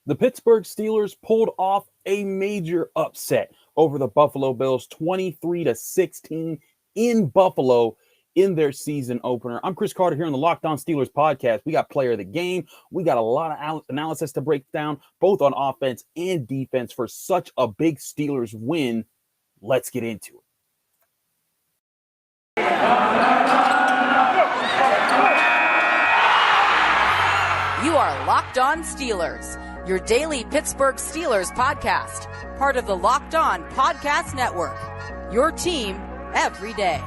The Pittsburgh Steelers pulled off a major upset over the Buffalo Bills, 23-16 in Buffalo in their season opener. I'm Chris Carter here on the Locked On Steelers podcast. We got player of the game. We got a lot of analysis to break down, both on offense and defense for such a big Steelers win. Let's get into it. You are Locked On Steelers, your daily Pittsburgh Steelers podcast, part of the Locked On Podcast Network, your team every day.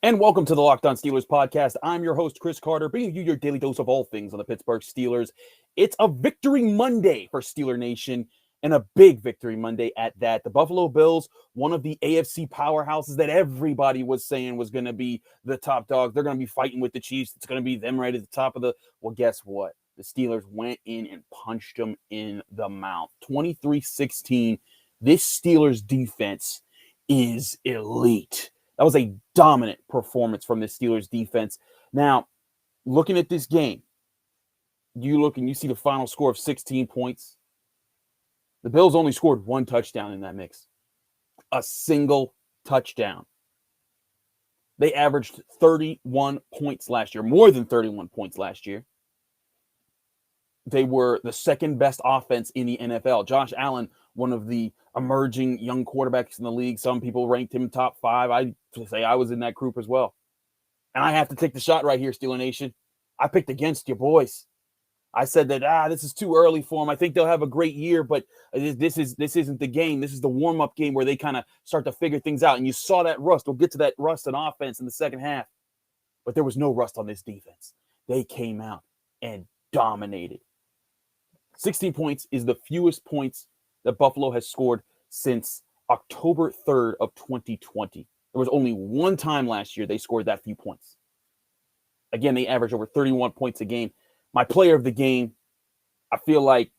And welcome to the Locked On Steelers podcast. I'm your host, Chris Carter, bringing you your daily dose of all things on the Pittsburgh Steelers. It's a victory Monday for Steeler Nation, and a big victory Monday at that. The Buffalo Bills, one of the AFC powerhouses that everybody was saying was going to be the top dog. They're going to be fighting with the Chiefs. It's going to be them right at the top of the... Well, guess what? The Steelers went in and punched them in the mouth. 23-16. This Steelers defense is elite. That was a dominant performance from the Steelers defense. Now, looking at this game, you look and you see the final score of 16 points. The Bills only scored one touchdown in that mix. A single touchdown. They averaged 31 points last year, more than 31 points last year. They were the second best offense in the NFL. Josh Allen, one of the emerging young quarterbacks in the league. Some people ranked him top 5. I'd say I was in that group as well. And I have to take the shot right here, Steeler Nation. I picked against your boys. I said that, this is too early for them. I think they'll have a great year, but this isn't the game. This is the warm-up game where they kind of start to figure things out. And you saw that rust. We'll get to that rust on offense in the second half. But there was no rust on this defense. They came out and dominated. 16 points is the fewest points that Buffalo has scored since October 3rd of 2020. There was only one time last year they scored that few points. Again, they averaged over 31 points a game. My player of the game, I feel like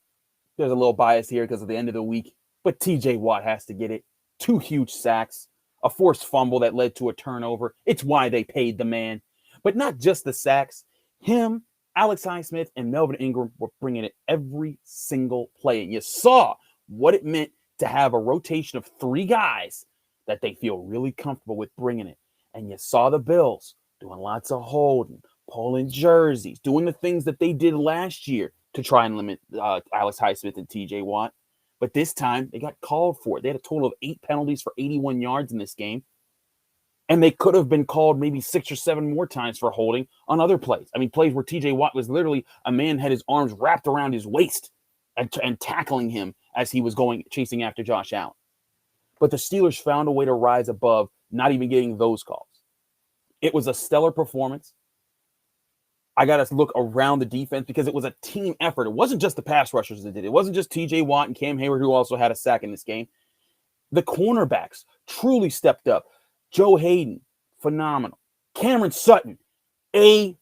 there's a little bias here because of the end of the week, but TJ Watt has to get it. 2 huge sacks, a forced fumble that led to a turnover. It's why they paid the man. But not just the sacks. Him, Alex Highsmith, and Melvin Ingram were bringing it every single play. And you saw what it meant to have a rotation of 3 guys that they feel really comfortable with bringing it. And you saw the Bills doing lots of holding, pulling jerseys, doing the things that they did last year to try and limit Alex Highsmith and TJ Watt. But this time, they got called for it. They had a total of 8 penalties for 81 yards in this game. And they could have been called maybe 6 or 7 more times for holding on other plays. I mean, plays where TJ Watt was literally, a man had his arms wrapped around his waist and tackling him as he was chasing after Josh Allen. But the Steelers found a way to rise above not even getting those calls. It was a stellar performance. I got to look around the defense because it was a team effort. It wasn't just the pass rushers that did it. It wasn't just TJ Watt and Cam Hayward, who also had a sack in this game. The cornerbacks truly stepped up. Joe Hayden, phenomenal. Cameron Sutton, A+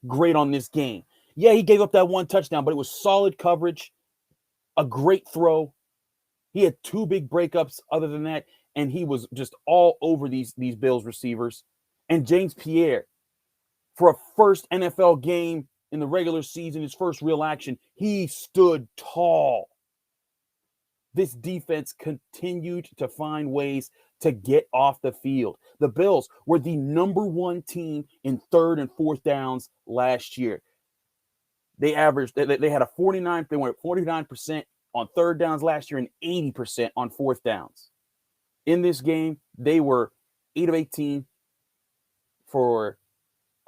grade on this game. Yeah, he gave up that 1 touchdown, but it was solid coverage, a great throw. He had 2 big breakups other than that, and he was just all over these Bills receivers. And James Pierre, for a first NFL game in the regular season, his first real action, he stood tall. This defense continued to find ways to get off the field. The Bills were the number 1 team in 3rd and 4th downs last year. They averaged, they had a 49% on 3rd downs last year and 80% on 4th downs. In this game, they were 8 of 18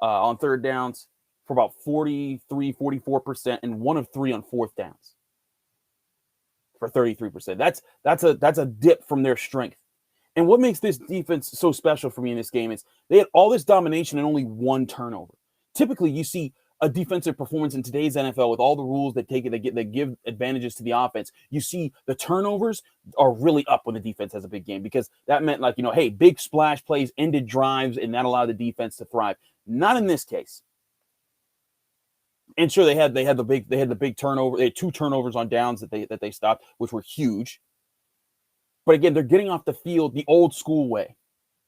on 3rd downs for about 44%, and 1 of 3 on 4th downs for 33%. That's a dip from their strength. And what makes this defense so special for me in this game is they had all this domination and only 1 turnover. Typically, you see a defensive performance in today's NFL with all the rules that give advantages to the offense. You see the turnovers are really up when the defense has a big game, because that meant, like, hey, big splash plays ended drives, and that allowed the defense to thrive. Not in this case. And sure, they had the big turnover. They had 2 turnovers on downs that they stopped, which were huge. But again, they're getting off the field the old school way.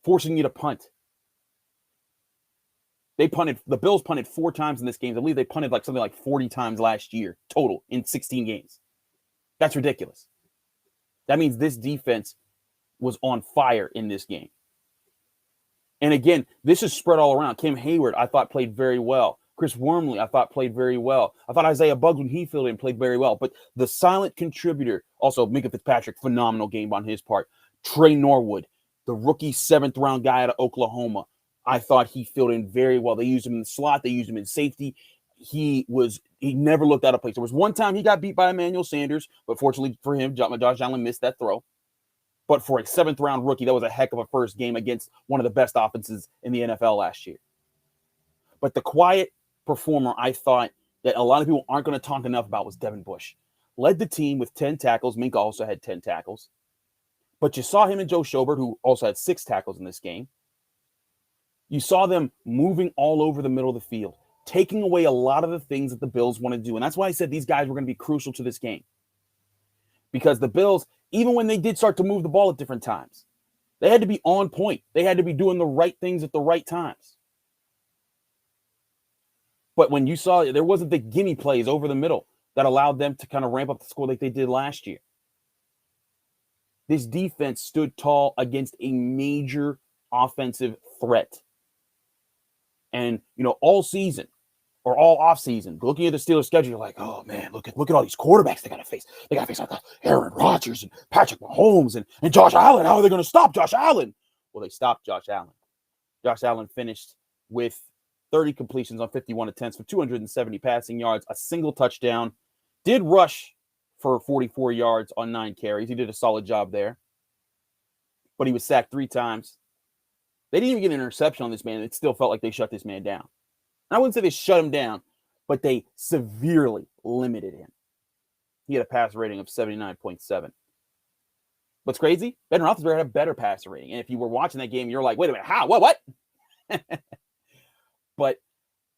forcing you to punt. The Bills punted 4 times in this game. I believe they punted like something like 40 times last year total in 16 games. That's ridiculous. That means this defense was on fire in this game. And again, this is spread all around. Kim Hayward, I thought, played very well. Chris Wormley, I thought, played very well. I thought Isaiah Buggs, when he filled in, played very well. But the silent contributor, also Minka Fitzpatrick, phenomenal game on his part. Trey Norwood, the rookie 7th-round guy out of Oklahoma, I thought he filled in very well. They used him in the slot. They used him in safety. He never looked out of place. There was one time he got beat by Emmanuel Sanders, but fortunately for him, Josh Allen missed that throw. But for a 7th-round rookie, that was a heck of a first game against one of the best offenses in the NFL last year. But the quiet performer I thought that a lot of people aren't going to talk enough about was Devin Bush. Led the team with 10 tackles. Minka also had 10 tackles. But you saw him and Joe Schobert, who also had 6 tackles in this game. You saw them moving all over the middle of the field, taking away a lot of the things that the Bills want to do. And that's why I said these guys were going to be crucial to this game. Because the Bills, even when they did start to move the ball at different times, they had to be on point. They had to be doing the right things at the right times. But when you saw there wasn't the gimme plays over the middle that allowed them to kind of ramp up the score like they did last year. This defense stood tall against a major offensive threat. And, all season or all offseason, looking at the Steelers' schedule, you're like, oh, man, look at all these quarterbacks they got to face. They got to face like Aaron Rodgers and Patrick Mahomes and Josh Allen. How are they going to stop Josh Allen? Well, they stopped Josh Allen. Josh Allen finished with 30 completions on 51 attempts for 270 passing yards, a single touchdown. Did rush for 44 yards on 9 carries. He did a solid job there. But he was sacked 3 times. They didn't even get an interception on this man. It still felt like they shut this man down. And I wouldn't say they shut him down, but they severely limited him. He had a passer rating of 79.7. What's crazy? Ben Roethlisberger had a better passer rating. And if you were watching that game, you're like, wait a minute, how? What? But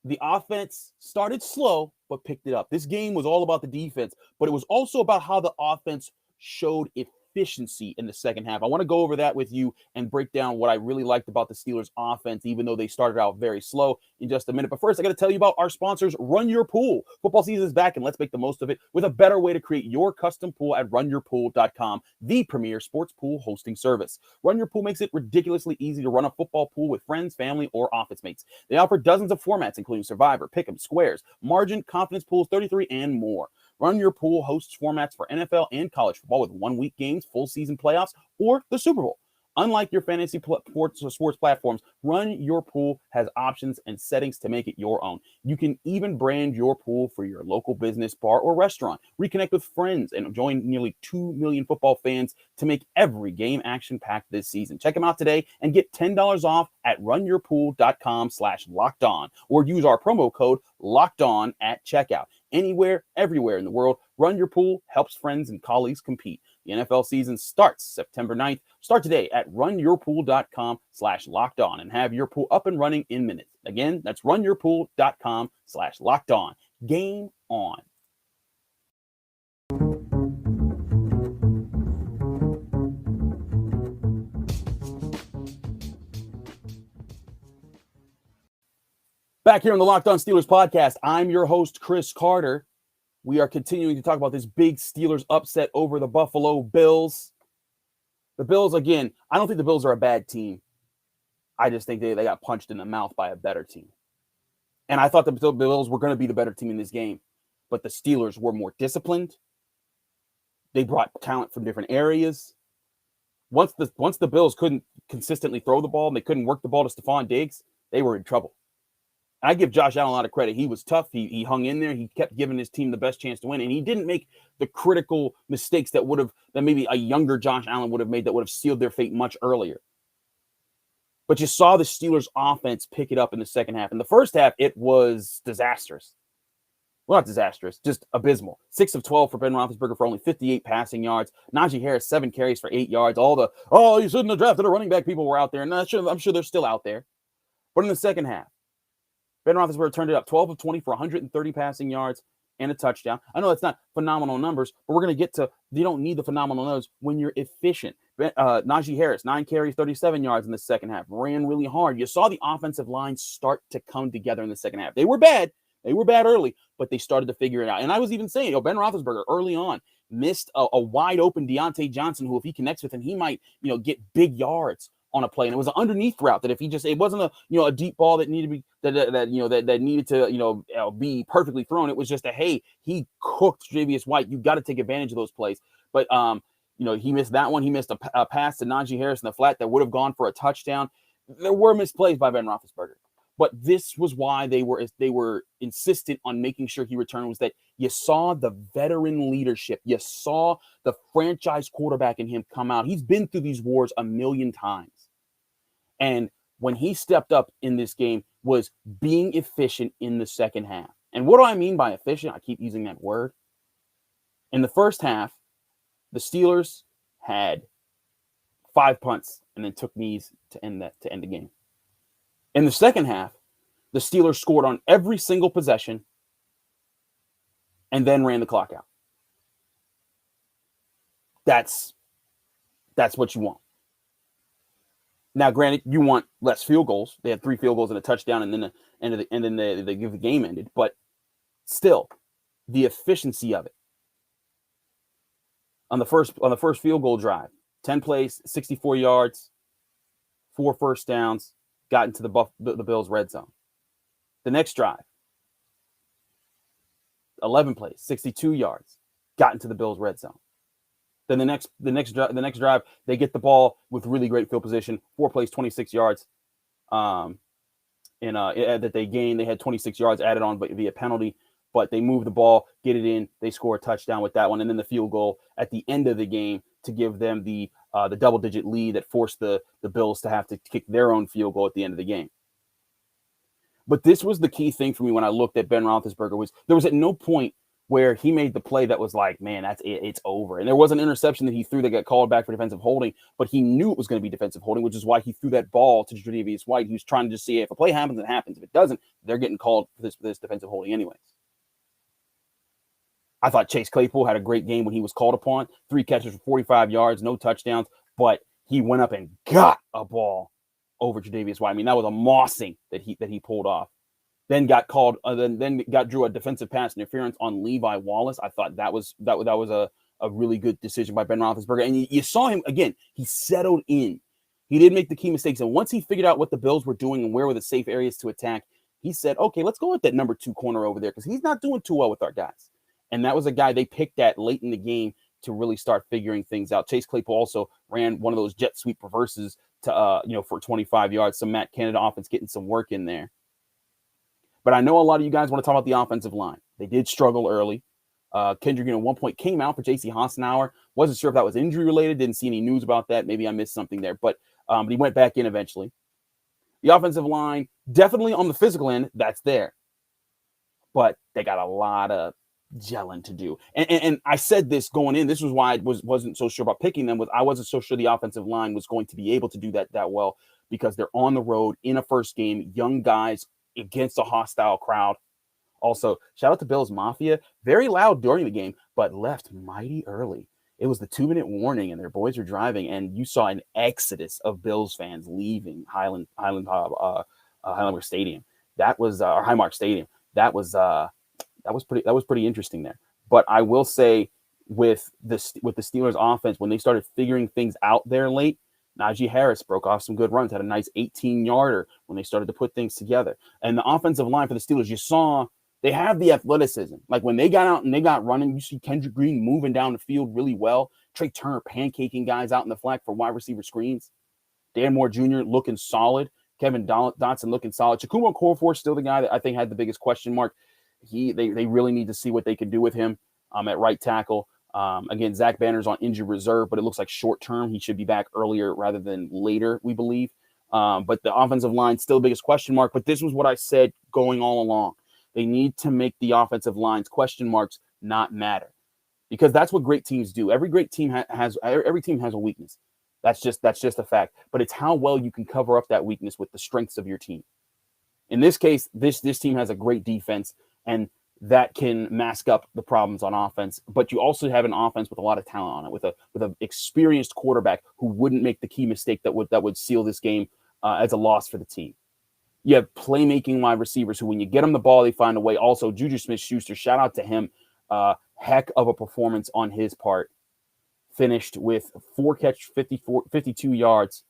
the offense started slow, but picked it up. This game was all about the defense, but it was also about how the offense showed efficiency in the second half. I want to go over that with you and break down what I really liked about the Steelers offense, even though they started out very slow, in just a minute. But first, I got to tell you about our sponsors, Run Your Pool. Football season is back, and let's make the most of it with a better way to create your custom pool at runyourpool.com, the premier sports pool hosting service. Run Your Pool makes it ridiculously easy to run a football pool with friends, family, or office mates. They offer dozens of formats, including Survivor, Pick'em, Squares, Margin, Confidence Pools, 33, and more. Run Your Pool hosts formats for NFL and college football with 1-week games, full season playoffs, or the Super Bowl. Unlike your fantasy sports platforms, Run Your Pool has options and settings to make it your own. You can even brand your pool for your local business, bar, or restaurant. Reconnect with friends and join nearly 2 million football fans to make every game action-packed this season. Check them out today and get $10 off at runyourpool.com/lockedon or use our promo code LOCKEDON at checkout. Anywhere, everywhere in the world, Run Your Pool helps friends and colleagues compete. The NFL season starts September 9th. Start today at runyourpool.com/lockedon and have your pool up and running in minutes. Again, that's runyourpool.com/lockedon. Game on. Back here on the Locked On Steelers podcast, I'm your host, Chris Carter. We are continuing to talk about this big Steelers upset over the Buffalo Bills. The Bills, again, I don't think the Bills are a bad team. I just think they got punched in the mouth by a better team. And I thought the Bills were going to be the better team in this game. But the Steelers were more disciplined. They brought talent from different areas. Once the Bills couldn't consistently throw the ball and they couldn't work the ball to Stephon Diggs, they were in trouble. I give Josh Allen a lot of credit. He was tough. He hung in there. He kept giving his team the best chance to win. And he didn't make the critical mistakes that maybe a younger Josh Allen would have made that would have sealed their fate much earlier. But you saw the Steelers offense pick it up in the second half. In the first half, it was disastrous. Well, not disastrous, just abysmal. 6 of 12 for Ben Roethlisberger for only 58 passing yards. Najee Harris, 7 carries for 8 yards. You shouldn't have drafted a running back people were out there. And I'm sure they're still out there. But in the second half, Ben Roethlisberger turned it up 12 of 20 for 130 passing yards and a touchdown. I know that's not phenomenal numbers, but we're going to get to, you don't need the phenomenal numbers when you're efficient. Najee Harris, 9 carries, 37 yards in the second half, ran really hard. You saw the offensive line start to come together in the second half. They were bad. They were bad early, but they started to figure it out. And I was even saying, Ben Roethlisberger early on missed a wide open Deontay Johnson, who if he connects with him, he might, get big yards on a play. And it was an underneath route that if he it wasn't a deep ball that needed to be that needed to be perfectly thrown. It was just he cooked Tre'Davious White. You got to take advantage of those plays. But he missed that one. He missed a pass to Najee Harris in the flat that would have gone for a touchdown. There were misplays by Ben Roethlisberger. But this was why they were insistent on making sure he returned, was that you saw the veteran leadership. You saw the franchise quarterback in him come out. He's been through these wars a million times. And when he stepped up in this game was being efficient in the second half. And what do I mean by efficient? I keep using that word. In the first half, the Steelers had 5 punts and then took knees to end the game. In the second half, the Steelers scored on every single possession and then ran the clock out. That's what you want. Now, granted, you want less field goals. They had 3 field goals and a touchdown, and then the game ended. But still, the efficiency of it. On the first field goal drive, 10 plays, 64 yards, 4 first downs, got into the Bills' red zone. The next drive, 11 plays, 62 yards, got into the Bills' red zone. Then the next drive, they get the ball with really great field position, 4 plays, 26 yards. That they gained, they had 26 yards added on via penalty, but they move the ball, get it in, they score a touchdown with that one, and then the field goal at the end of the game to give them the double-digit lead that forced the Bills to have to kick their own field goal at the end of the game. But this was the key thing for me when I looked at Ben Roethlisberger. There was at no point where he made the play that was like, man, that's it, it's over. And there was an interception that he threw that got called back for defensive holding, but he knew it was going to be defensive holding, which is why he threw that ball to Tre'Davious White. He was trying to just see if a play happens, it happens. If it doesn't, they're getting called for this defensive holding anyways. I thought Chase Claypool had a great game when he was called upon. 3 catches for 45 yards, no touchdowns, but he went up and got a ball over Tre'Davious White. I mean, that was a mossing that he pulled off. Then got called. Then drew a defensive pass interference on Levi Wallace. I thought that was a really good decision by Ben Roethlisberger. And you saw him again. He settled in. He didn't make the key mistakes. And once he figured out what the Bills were doing and where were the safe areas to attack, he said, "Okay, let's go with that number 2 corner over there because he's not doing too well with our guys." And that was a guy they picked at late in the game to really start figuring things out. Chase Claypool also ran one of those jet sweep reverses to for 25 yards. Some Matt Canada offense getting some work in there. But I know a lot of you guys want to talk about the offensive line. They did struggle early. Kendrick, at one point came out for J.C. Hassenauer. Wasn't sure if that was injury related. Didn't see any news about that. Maybe I missed something there. But he went back in eventually. The offensive line, definitely on the physical end, that's there. But they got a lot of gelling to do. And I said this going in. This was why I wasn't so sure about picking them. I wasn't so sure the offensive line was going to be able to do that well because they're on the road in a first game. Young guys against a hostile crowd. Also, shout out to Bills Mafia. Very loud during the game, but left mighty early. It was the 2-minute warning, and their boys were driving, and you saw an exodus of Bills fans leaving Highmark Stadium. That was or Highmark Stadium. That was pretty interesting there. But I will say, with the Steelers offense, when they started figuring things out there late, Najee Harris broke off some good runs, had a nice 18-yarder when they started to put things together. And the offensive line for the Steelers, you saw they have the athleticism. Like when they got out and they got running, you see Kendrick Green moving down the field really well. Trey Turner pancaking guys out in the flat for wide receiver screens. Dan Moore Jr. looking solid. Kevin Dotson looking solid. Chukwuma Okorafor still the guy that I think had the biggest question mark. They really need to see what they can do with him at right tackle. Again, Zach Banner's on injured reserve, but it looks like short term. He should be back earlier rather than later, we believe. But the offensive line, still the biggest question mark. But this was what I said going all along. They need to make the offensive line's question marks not matter, because that's what great teams do. Every great team has a weakness. That's just a fact. But it's how well you can cover up that weakness with the strengths of your team. In this case, this team has a great defense, and that can mask up the problems on offense. But you also have an offense with a lot of talent on it, with an experienced quarterback who wouldn't make the key mistake that would seal this game as a loss for the team. You have playmaking wide receivers who, when you get them the ball, they find a way. Also, Juju Smith-Schuster, shout out to him. Heck of a performance on his part. Finished with 4 catches, 52 yards,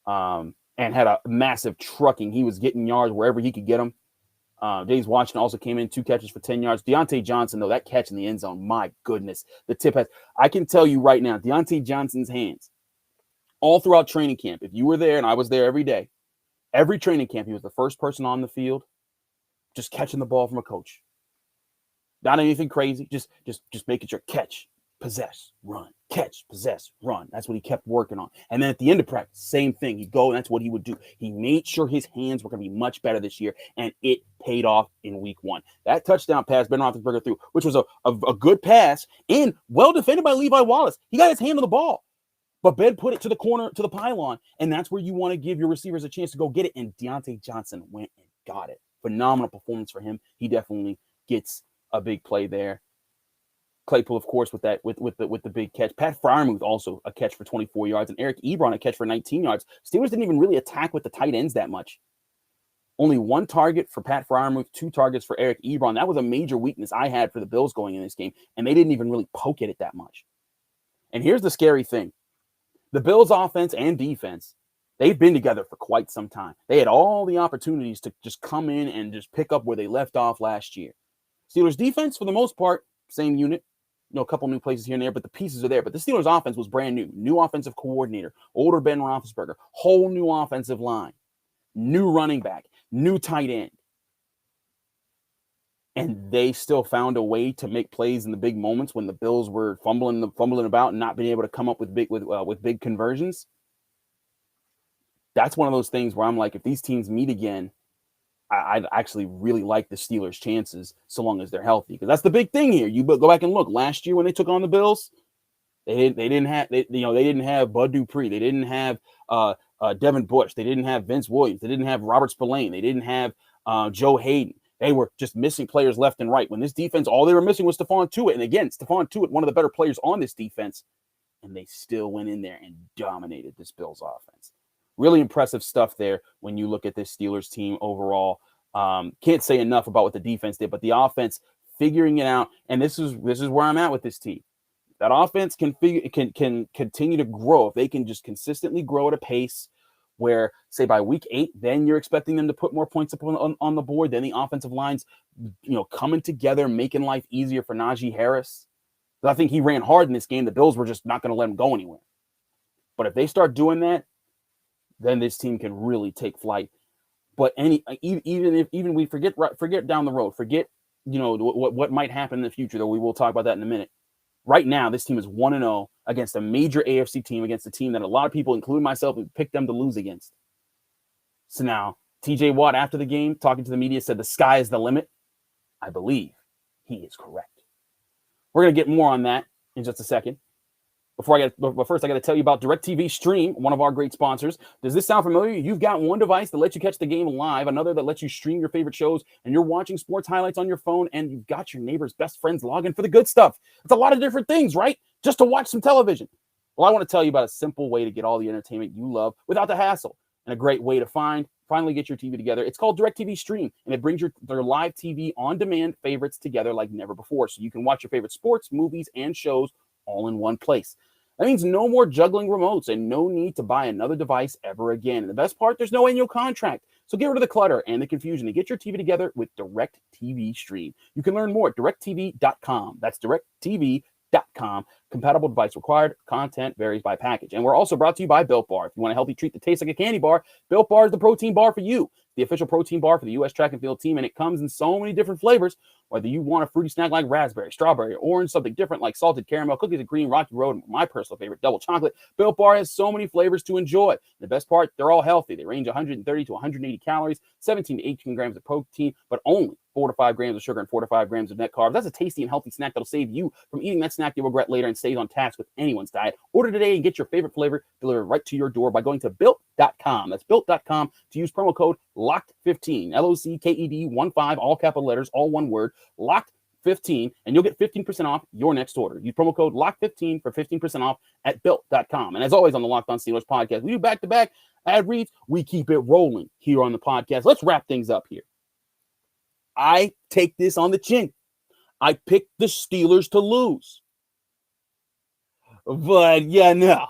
and had a massive trucking. He was getting yards wherever he could get them. James Washington also came in 2 catches for 10 yards. Deontay Johnson, though, that catch in the end zone, my goodness. The tip has, I can tell you right now, Deontay Johnson's hands, all throughout training camp, if you were there and I was there every day, every training camp, he was the first person on the field, just catching the ball from a coach. Not anything crazy, just making sure catch, possess, run, catch, possess, run. That's what he kept working on. And then at the end of practice, same thing. He'd go, and that's what he would do. He made sure his hands were going to be much better this year, and it paid off in week 1. That touchdown pass Ben Roethlisberger threw, which was a good pass and well defended by Levi Wallace. He got his hand on the ball, but Ben put it to the corner, to the pylon, and that's where you want to give your receivers a chance to go get it, and Deontay Johnson went and got it. Phenomenal performance for him. He definitely gets a big play there. Claypool, of course, with the big catch. Pat Freiermuth also a catch for 24 yards, and Eric Ebron a catch for 19 yards. Steelers didn't even really attack with the tight ends that much. Only 1 target for Pat Freiermuth, 2 targets for Eric Ebron. That was a major weakness I had for the Bills going in this game, and they didn't even really poke at it that much. And here's the scary thing. The Bills' offense and defense, they've been together for quite some time. They had all the opportunities to just come in and just pick up where they left off last year. Steelers' defense, for the most part, same unit. A couple new places here and there, but the pieces are there. But the Steelers' offense was brand new. New offensive coordinator, older Ben Roethlisberger, whole new offensive line, new running back, new tight end. And they still found a way to make plays in the big moments when the Bills were fumbling about and not being able to come up with big conversions. That's one of those things where I'm like, if these teams meet again, I'd actually really like the Steelers' chances so long as they're healthy, because that's the big thing here. You go back and look. Last year when they took on the Bills, they didn't have Bud Dupree, they didn't have Devin Bush, they didn't have Vince Williams, they didn't have Robert Spillane, they didn't have Joe Hayden. They were just missing players left and right. When this defense, all they were missing was Stephon Tuitt, and again, Stephon Tuitt, one of the better players on this defense, and they still went in there and dominated this Bills offense. Really impressive stuff there when you look at this Steelers team overall. Can't say enough about what the defense did, but the offense figuring it out. And this is where I'm at with this team. That offense can continue to grow if they can just consistently grow at a pace where, say, by week 8, then you're expecting them to put more points up on the board. Then the offensive line's coming together, making life easier for Najee Harris. I think he ran hard in this game. The Bills were just not going to let him go anywhere. But if they start doing that, then this team can really take flight. But even we forget down the road, forget what might happen in the future, though we will talk about that in a minute. Right now, this team is 1-0 against a major AFC team, against a team that a lot of people, including myself, have picked them to lose against. So now, TJ Watt, after the game, talking to the media, said the sky is the limit. I believe he is correct. We're going to get more on that in just a second. But first, I got to tell you about DirecTV Stream, one of our great sponsors. Does this sound familiar? You've got one device that lets you catch the game live, another that lets you stream your favorite shows, and you're watching sports highlights on your phone, and you've got your neighbor's best friends login for the good stuff. It's a lot of different things, right? Just to watch some television. Well, I want to tell you about a simple way to get all the entertainment you love without the hassle, and a great way to finally get your TV together. It's called DirecTV Stream, and it brings their live TV on-demand favorites together like never before, so you can watch your favorite sports, movies, and shows all in one place. That means no more juggling remotes and no need to buy another device ever again. And the best part, there's no annual contract. So get rid of the clutter and the confusion and get your TV together with DirecTV Stream. You can learn more at directtv.com. That's directtv.com. Compatible device required. Content varies by package. And we're also brought to you by Built Bar. If you want a healthy treat that tastes like a candy bar, Built Bar is the protein bar for you. The official protein bar for the U.S. track and field team, and it comes in so many different flavors. Whether you want a fruity snack like raspberry, strawberry, orange, something different like salted caramel, cookies and cream, Rocky Road, and my personal favorite, double chocolate, Built Bar has so many flavors to enjoy. The best part, they're all healthy. They range 130 to 180 calories, 17 to 18 grams of protein, but only 4 to 5 grams of sugar and 4 to 5 grams of net carbs. That's a tasty and healthy snack that'll save you from eating that snack you'll regret later and stays on task with anyone's diet. Order today and get your favorite flavor delivered right to your door by going to built.com. That's built.com to use promo code LOCKED15, LOCKED15, all capital letters, all one word, LOCKED15, and you'll get 15% off your next order. Use promo code LOCK15 for 15% off at built.com. And as always on the Locked On Steelers podcast, we do back-to-back ad reads. We keep it rolling here on the podcast. Let's wrap things up here. I take this on the chin. I picked the Steelers to lose. But yeah, no.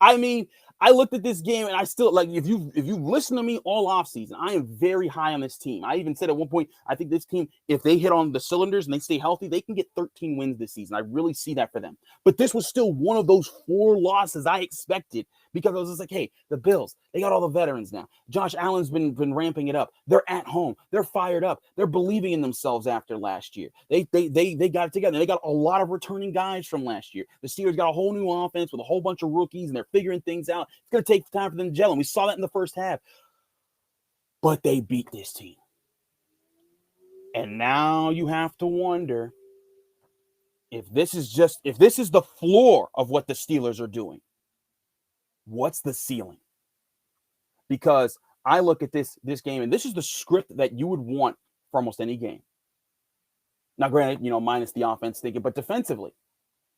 I mean, I looked at this game and I still, like, if you listen to me all offseason, I am very high on this team. I even said at one point, I think this team, if they hit on the cylinders and they stay healthy, they can get 13 wins this season. I really see that for them. But this was still one of those 4 losses I expected, because I was just like, hey, the Bills, they got all the veterans now. Josh Allen's been ramping it up. They're at home. They're fired up. They're believing in themselves after last year. They got it together. They got a lot of returning guys from last year. The Steelers got a whole new offense with a whole bunch of rookies, and they're figuring things out. It's going to take time for them to gel, and we saw that in the first half. But they beat this team. And now you have to wonder if this is the floor of what the Steelers are doing. What's the ceiling? Because I look at this game, and this is the script that you would want for almost any game. Now, granted, minus the offense thinking, but defensively,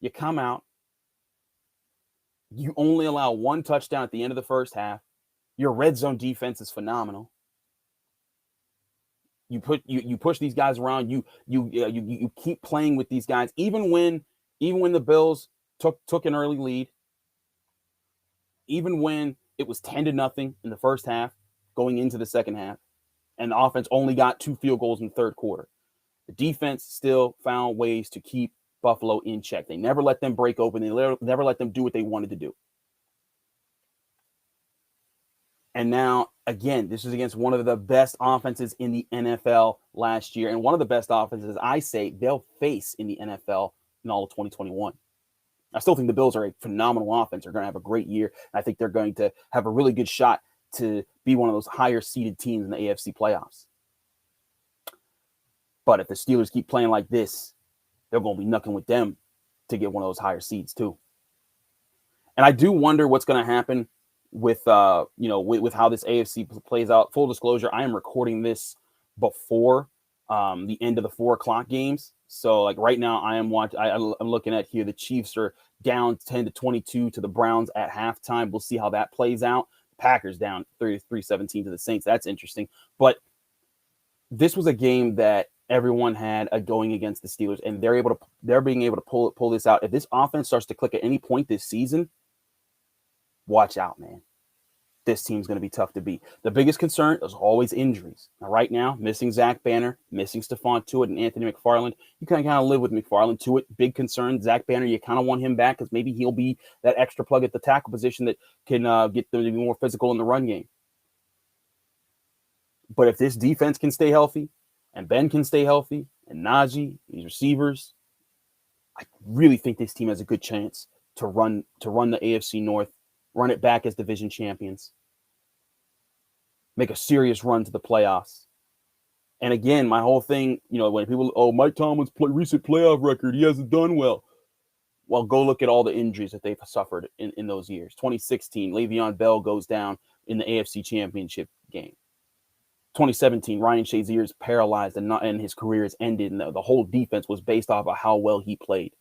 you come out, you only allow 1 touchdown at the end of the first half. Your red zone defense is phenomenal. You push these guys around. You keep playing with these guys, even when the Bills took an early lead. Even when it was 10-0 in the first half, going into the second half, and the offense only got 2 field goals in the third quarter, the defense still found ways to keep Buffalo in check. They never let them break open. They never let them do what they wanted to do. And now, again, this is against one of the best offenses in the NFL last year, and one of the best offenses, I say, they'll face in the NFL in all of 2021. I still think the Bills are a phenomenal offense. They're going to have a great year. I think they're going to have a really good shot to be one of those higher-seeded teams in the AFC playoffs. But if the Steelers keep playing like this, they're going to be knuckling with them to get one of those higher seeds too. And I do wonder what's going to happen with how this AFC plays out. Full disclosure, I am recording this before the end of the 4:00 games. So, like, right now, I'm looking at here, the Chiefs are down 10-22 to the Browns at halftime. We'll see how that plays out. Packers down 33-17 to the Saints. That's interesting. But this was a game that everyone had going against the Steelers, and they're being able to pull this out. If this offense starts to click at any point this season, watch out, man. This team's going to be tough to beat. The biggest concern is always injuries. Now, right now, missing Zach Banner, missing Stephon Tuitt and Anthony McFarland. You kind of live with McFarland. Tuitt, big concern. Zach Banner, you kind of want him back because maybe he'll be that extra plug at the tackle position that can get them to be more physical in the run game. But if this defense can stay healthy, and Ben can stay healthy, and Najee, these receivers, I really think this team has a good chance to run the AFC North, run it back as division champions, make a serious run to the playoffs. And again, my whole thing, when people, Mike Tomlin's recent playoff record, he hasn't done well. Well, go look at all the injuries that they've suffered in those years. 2016, Le'Veon Bell goes down in the AFC Championship game. 2017, Ryan Shazier is paralyzed and his career is ended, and the whole defense was based off of how well he played.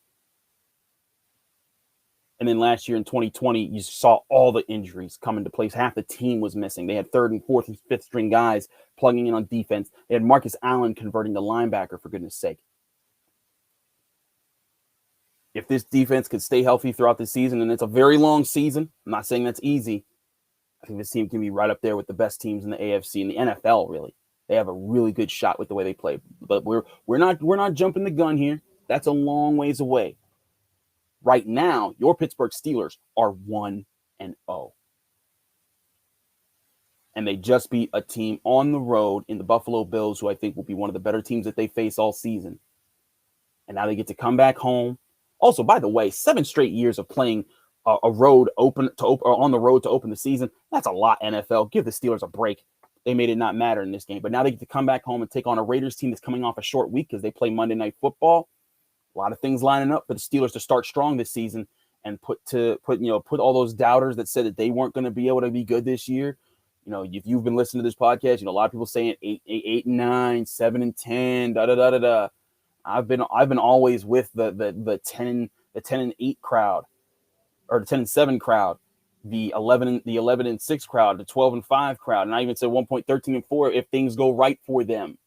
And then last year in 2020, you saw all the injuries come into place. Half the team was missing. They had 3rd and 4th and 5th string guys plugging in on defense. They had Marcus Allen converting to linebacker, for goodness sake. If this defense could stay healthy throughout the season, and it's a very long season, I'm not saying that's easy, I think this team can be right up there with the best teams in the AFC and the NFL, really. They have a really good shot with the way they play. But we're not jumping the gun here. That's a long ways away. Right now, your Pittsburgh Steelers are 1-0. And they just beat a team on the road in the Buffalo Bills, who I think will be one of the better teams that they face all season. And now they get to come back home. Also, by the way, 7 straight years of playing on the road to open the season. That's a lot, NFL. Give the Steelers a break. they made it not matter in this game. But now they get to come back home and take on a Raiders team that's coming off a short week because they play Monday Night Football. A lot of things lining up for the Steelers to start strong this season and put all those doubters that said that they weren't going to be able to be good this year. If you've been listening to this podcast, a lot of people saying 8-9, 7-10, da da da da da. I've been always with the 10-8 crowd, or the 10-7 crowd, the 11-6 crowd, the 12-5 crowd, and I even said 13-4 if things go right for them.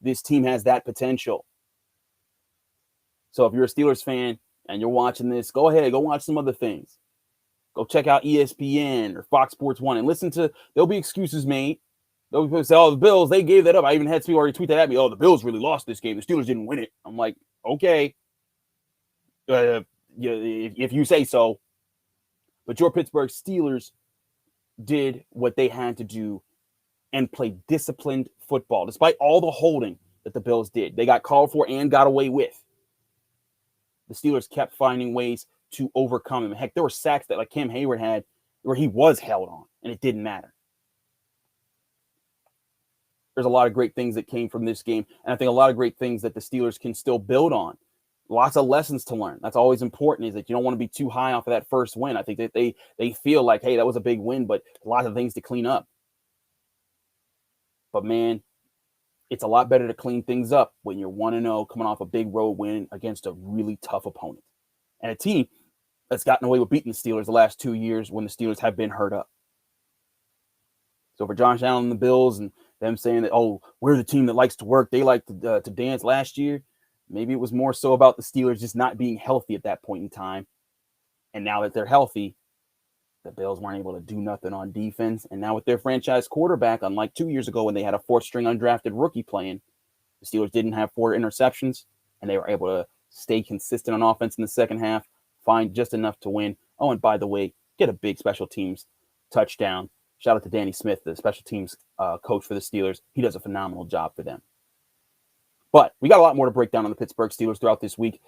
This team has that potential. So if you're a Steelers fan and you're watching this, go ahead, go watch some other things. Go check out ESPN or Fox Sports 1 and listen to, there'll be excuses made. They'll be say, oh, the Bills, they gave that up. I even had people already tweet that at me. Oh, the Bills really lost this game. The Steelers didn't win it. I'm like, okay. If you say so. But your Pittsburgh Steelers did what they had to do and played disciplined football, despite all the holding that the Bills did. They got called for and got away with. The Steelers kept finding ways to overcome him. Heck, there were sacks that like Cam Hayward had where he was held on, and it didn't matter. There's a lot of great things that came from this game, and I think a lot of great things that the Steelers can still build on. Lots of lessons to learn. That's always important, is that you don't want to be too high off of that first win. I think that they feel like, hey, that was a big win, but a lot of things to clean up. But, man, it's a lot better to clean things up when you're 1-0 coming off a big road win against a really tough opponent. And a team that's gotten away with beating the Steelers the last 2 years when the Steelers have been hurt up. So for Josh Allen and the Bills and them saying that, oh, we're the team that likes to work, they like to dance last year, maybe it was more so about the Steelers just not being healthy at that point in time. And now that they're healthy, the Bills weren't able to do nothing on defense. And now with their franchise quarterback, unlike 2 years ago when they had a fourth-string undrafted rookie playing, the Steelers didn't have 4 interceptions, and they were able to stay consistent on offense in the second half, find just enough to win. Oh, and by the way, get a big special teams touchdown. Shout out to Danny Smith, the special teams coach for the Steelers. He does a phenomenal job for them. But we got a lot more to break down on the Pittsburgh Steelers throughout this week.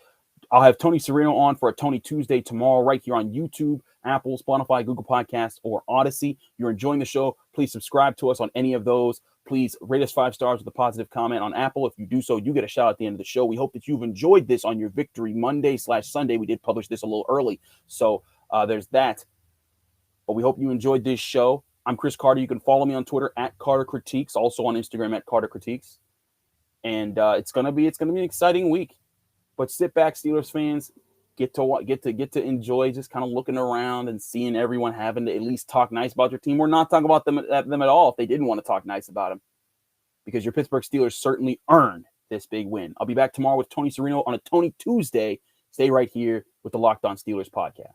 I'll have Tony Serino on for a Tony Tuesday tomorrow right here on YouTube, Apple, Spotify, Google Podcasts, or Odyssey. If you're enjoying the show, please subscribe to us on any of those. Please rate us 5 stars with a positive comment on Apple. If you do so, you get a shout at the end of the show. We hope that you've enjoyed this on your Victory Monday/Sunday. We did publish this a little early, so there's that. But we hope you enjoyed this show. I'm Chris Carter. You can follow me on Twitter at Carter Critiques, also on Instagram at Carter Critiques. And it's gonna be an exciting week. But sit back, Steelers fans, get to enjoy just kind of looking around and seeing everyone having to at least talk nice about your team, or not talk about them at all if they didn't want to talk nice about them, because your Pittsburgh Steelers certainly earned this big win. I'll be back tomorrow with Tony Serino on a Tony Tuesday. Stay right here with the Locked On Steelers podcast.